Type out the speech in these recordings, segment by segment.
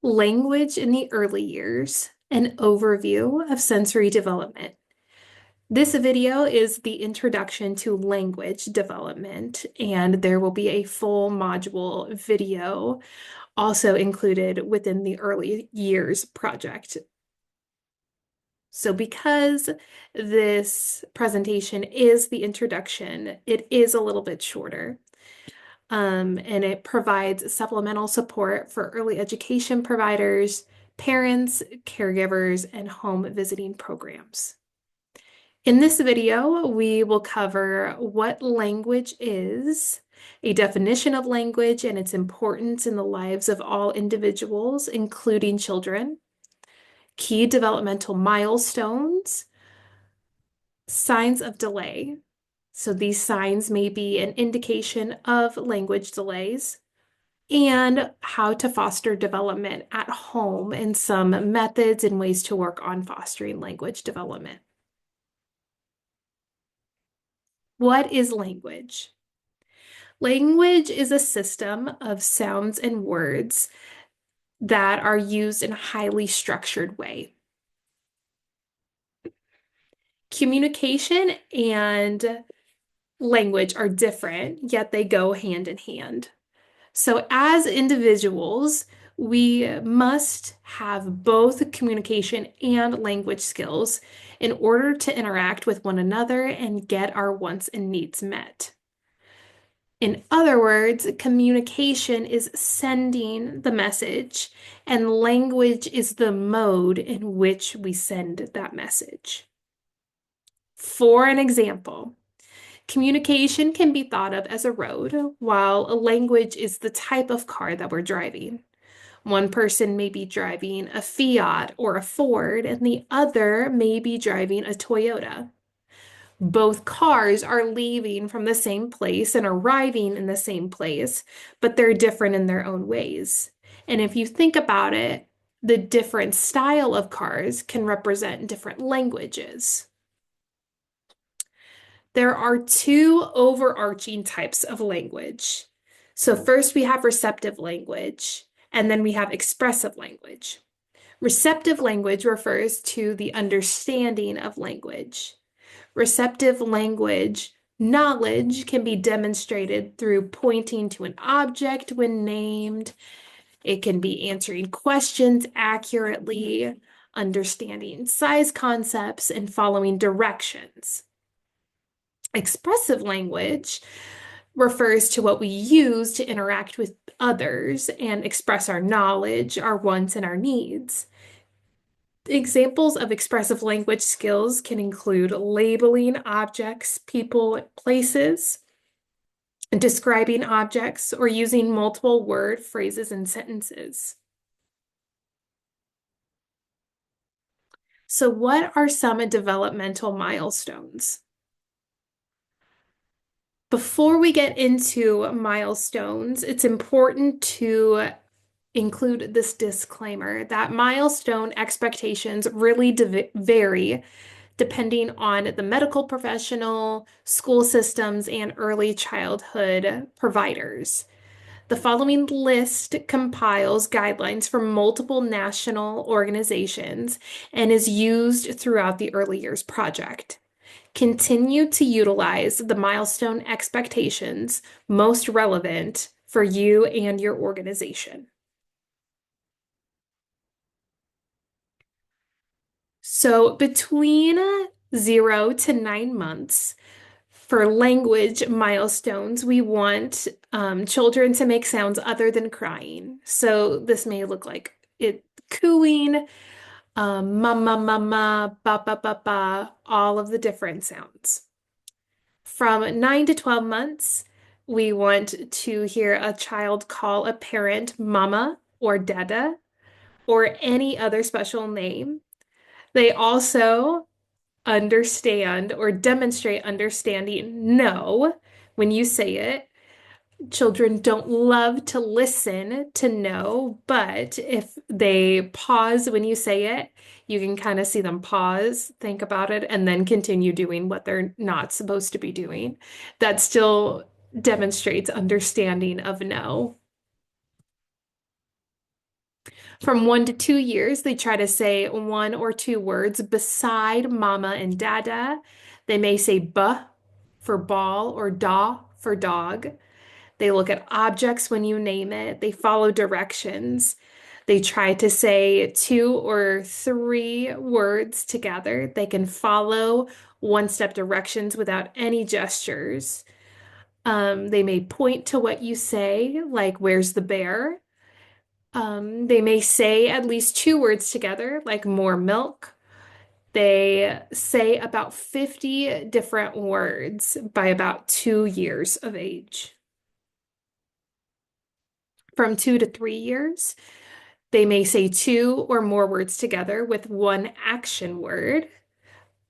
Language in the Early Years, an overview of sensory development. This video is the introduction to language development, and there will be a full module video also included within the Early Years project. So because this presentation is the introduction, it is a little bit shorter. And it provides supplemental support for early education providers, parents, caregivers, and home visiting programs. In this video, we will cover what language is, a definition of language and its importance in the lives of all individuals, including children, key developmental milestones, signs of delay. So these signs may be an indication of language delays, and how to foster development at home and some methods and ways to work on fostering language development. What is language? Language is a system of sounds and words that are used in a highly structured way. Communication and language are different, yet they go hand in hand. So as individuals, we must have both communication and language skills in order to interact with one another and get our wants and needs met. In other words, communication is sending the message, and language is the mode in which we send that message. For an example, communication can be thought of as a road, while a language is the type of car that we're driving. One person may be driving a Fiat or a Ford, and the other may be driving a Toyota. Both cars are leaving from the same place and arriving in the same place, but they're different in their own ways. And if you think about it, the different style of cars can represent different languages. There are two overarching types of language. So first we have receptive language, and then we have expressive language. Receptive language refers to the understanding of language. Receptive language knowledge can be demonstrated through pointing to an object when named. It can be answering questions accurately, understanding size concepts, and following directions. Expressive language refers to what we use to interact with others and express our knowledge, our wants, and our needs. Examples of expressive language skills can include labeling objects, people, places, describing objects, or using multiple word phrases and sentences. So what are some developmental milestones? Before we get into milestones, it's important to include this disclaimer that milestone expectations really vary depending on the medical professional, school systems, and early childhood providers. The following list compiles guidelines from multiple national organizations and is used throughout the Early Years Project. Continue to utilize the milestone expectations most relevant for you and your organization. So between 0 to 9 months, for language milestones, we want children to make sounds other than crying. So this may look like it cooing, mama, mama, ba, ba, ba, ba, all of the different sounds. From 9 to 12 months, we want to hear a child call a parent mama or dada or any other special name. They also understand or demonstrate understanding no when you say it. Children don't love to listen to no, but if they pause when you say it, you can kind of see them pause, think about it, and then continue doing what they're not supposed to be doing. That still demonstrates understanding of no. From 1 to 2 years, they try to say one or two words beside mama and dada. They may say buh for ball or da for dog. They look at objects when you name it. They follow directions. They try to say two or three words together. They can follow one-step directions without any gestures. They may point to what you say, like, where's the bear? They may say at least two words together, like more milk. They say about 50 different words by about 2 years of age. From 2 to 3 years, they may say two or more words together with one action word.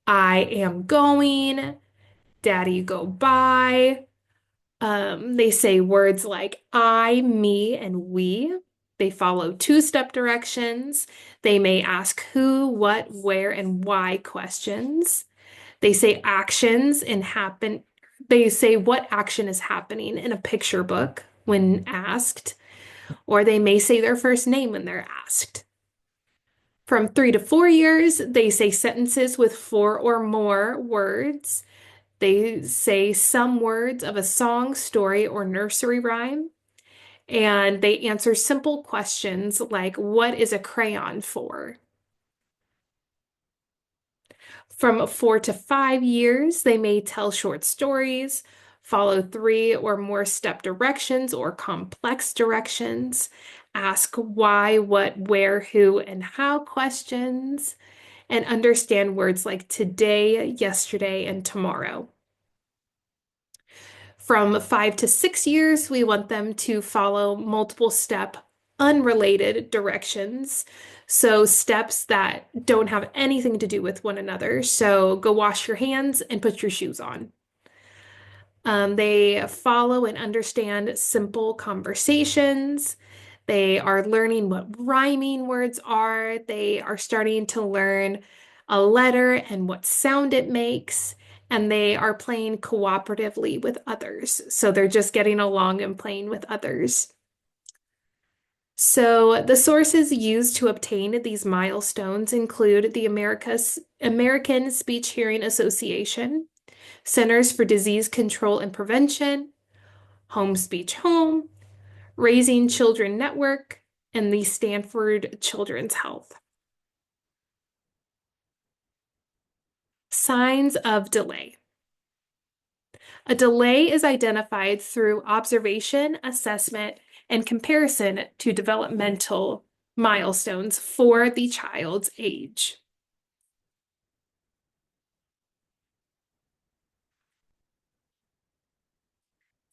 I am going, daddy go by. They say words like I, me, and we. They follow two-step directions. They may ask who, what, where, and why questions. They say actions and happen. They say what action is happening in a picture book when asked, or they may say their first name when they're asked. From 3 to 4 years, they say sentences with four or more words. They say some words of a song, story, or nursery rhyme. And they answer simple questions like, what is a crayon for? From 4 to 5 years, they may tell short stories, follow three or more step directions or complex directions, ask why, what, where, who, and how questions, and understand words like today, yesterday, and tomorrow. From 5 to 6 years, we want them to follow multiple step, unrelated directions. So, steps that don't have anything to do with one another. So, go wash your hands and put your shoes on. They follow and understand simple conversations. They are learning what rhyming words are. They are starting to learn a letter and what sound it makes. And they are playing cooperatively with others. So they're just getting along and playing with others. So the sources used to obtain these milestones include the American Speech Hearing Association, Centers for Disease Control and Prevention, Home Speech Home, Raising Children Network, and the Stanford Children's Health. Signs of delay. A delay is identified through observation, assessment, and comparison to developmental milestones for the child's age.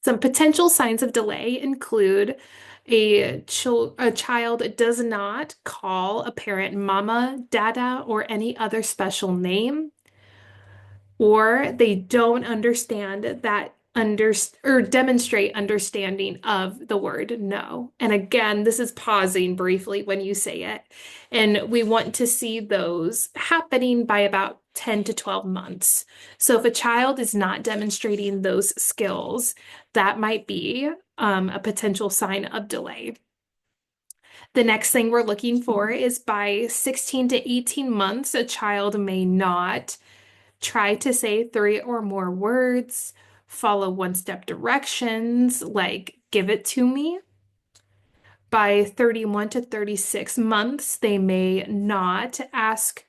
Some potential signs of delay include a child does not call a parent mama, dada, or any other special name, or they don't understand that or demonstrate understanding of the word no. And again, this is pausing briefly when you say it. And we want to see those happening by about 10 to 12 months. So if a child is not demonstrating those skills, that might be a potential sign of delay. The next thing we're looking for is by 16 to 18 months, a child may not try to say three or more words, follow one-step directions, like give it to me. By 31 to 36 months, they may not ask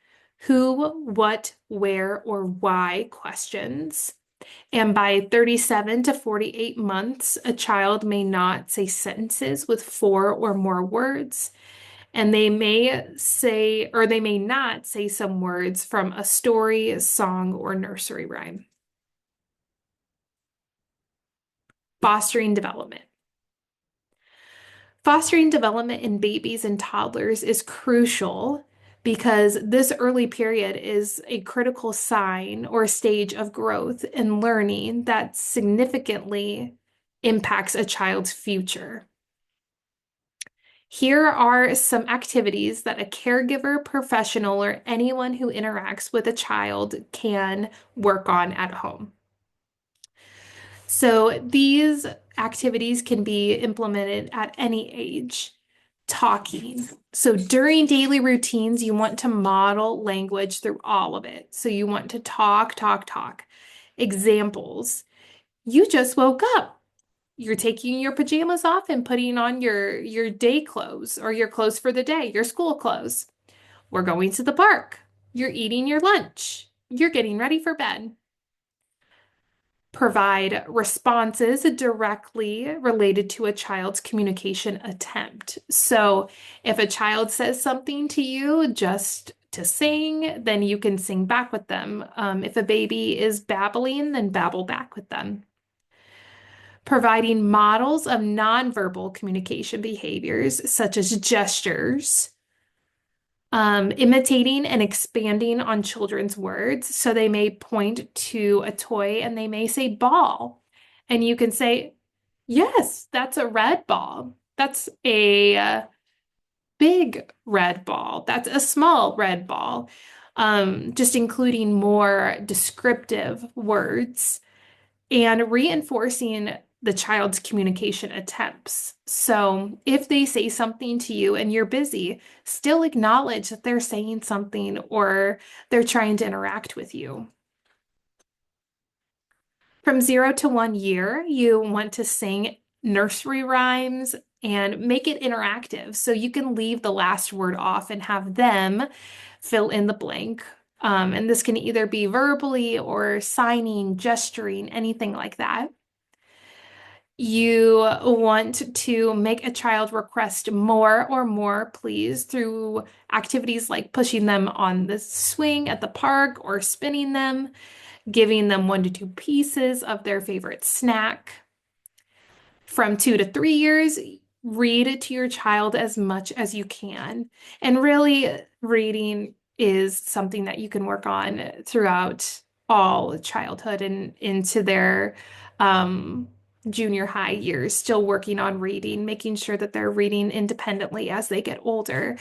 who, what, where, or why questions. And by 37 to 48 months, a child may not say sentences with four or more words. And they may say, or they may not say some words from a story, song, or nursery rhyme. Fostering development. Fostering development in babies and toddlers is crucial because this early period is a critical sign or stage of growth and learning that significantly impacts a child's future. Here are some activities that a caregiver, professional, or anyone who interacts with a child can work on at home. So these activities can be implemented at any age Talking. So during daily routines, you want to model language through all of it. So you want to talk, talk, talk. Examples. You just woke up. You're taking your pajamas off and putting on your day clothes or your clothes for the day, your school clothes. We're going to the park. You're eating your lunch. You're getting ready for bed. Provide responses directly related to a child's communication attempt. So if a child says something to you just to sing, then you can sing back with them. If a baby is babbling, then babble back with them. Providing models of nonverbal communication behaviors, such as gestures, imitating and expanding on children's words. So they may point to a toy and they may say ball. And you can say, yes, that's a red ball. That's a big red ball. That's a small red ball. Just including more descriptive words and reinforcing the child's communication attempts. So if they say something to you and you're busy, still acknowledge that they're saying something or they're trying to interact with you. From 0 to 1 year, you want to sing nursery rhymes and make it interactive. So you can leave the last word off and have them fill in the blank. And this can either be verbally or signing, gesturing, anything like that. You want to make a child request more or more, please, through activities like pushing them on the swing at the park or spinning them, giving them 1 to 2 pieces of their favorite snack. From 2 to 3 years, read it to your child as much as you can. And really, reading is something that you can work on throughout all childhood and into their junior high years, still working on reading, making sure that they're reading independently as they get older.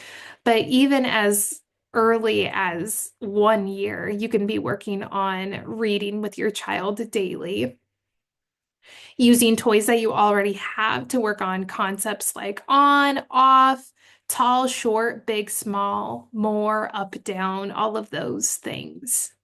But even as early as 1 year, you can be working on reading with your child daily. Using toys that you already have to work on concepts like on, off, tall, short, big, small, more, up, down, all of those things.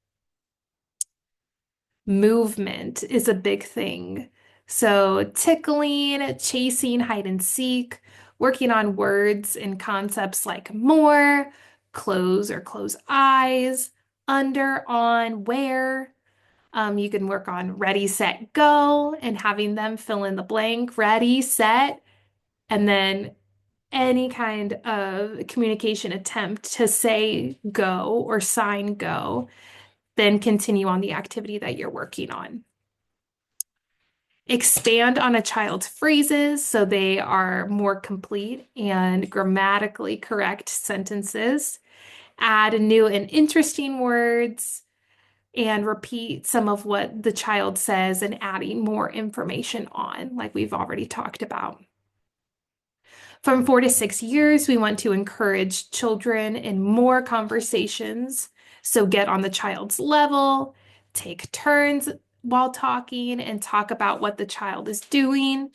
Movement is a big thing. So tickling, chasing, hide and seek, working on words and concepts like more, close or close eyes, under, on, where. You can work on ready, set, go, and having them fill in the blank, ready, set, and then any kind of communication attempt to say go or sign go, then continue on the activity that you're working on. Expand on a child's phrases so they are more complete and grammatically correct sentences. Add new and interesting words and repeat some of what the child says and adding more information on, like we've already talked about. From 4 to 6 years, we want to encourage children in more conversations. So get on the child's level, take turns while talking, and talk about what the child is doing.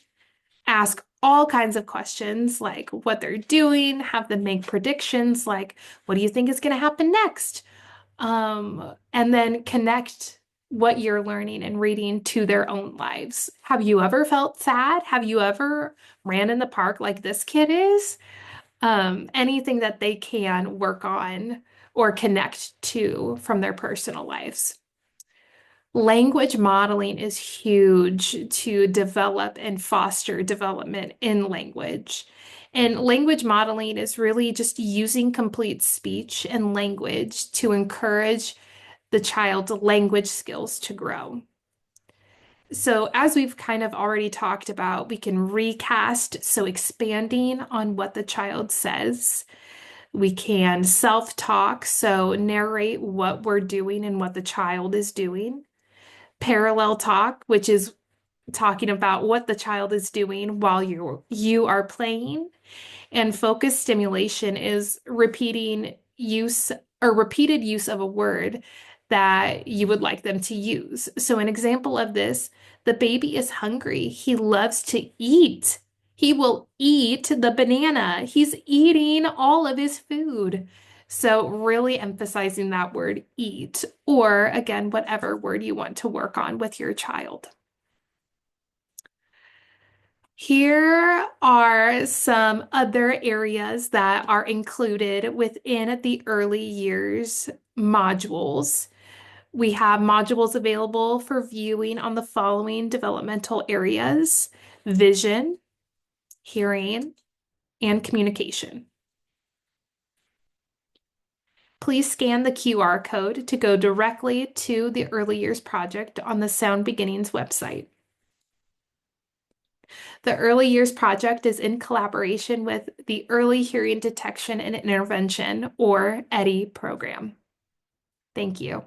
Ask all kinds of questions like what they're doing, have them make predictions like, what do you think is going to happen next? And then connect what you're learning and reading to their own lives. Have you ever felt sad? Have you ever ran in the park like this kid is? Anything that they can work on or connect to from their personal lives. Language modeling is huge to develop and foster development in language. And language modeling is really just using complete speech and language to encourage the child's language skills to grow. So, as we've kind of already talked about, we can recast, so expanding on what the child says. We can self-talk, so narrate what we're doing and what the child is doing. Parallel talk, which is talking about what the child is doing while you are playing. And focus stimulation is repeating use or repeated use of a word that you would like them to use. So an example of this, the baby is hungry. He loves to eat. He will eat the banana. He's eating all of his food. So, really emphasizing that word eat, or again, whatever word you want to work on with your child. Here are some other areas that are included within the early years modules. We have modules available for viewing on the following developmental areas: vision, hearing, and communication. Please scan the QR code to go directly to the Early Years Project on the Sound Beginnings website. The Early Years Project is in collaboration with the Early Hearing Detection and Intervention, or EDI program. Thank you.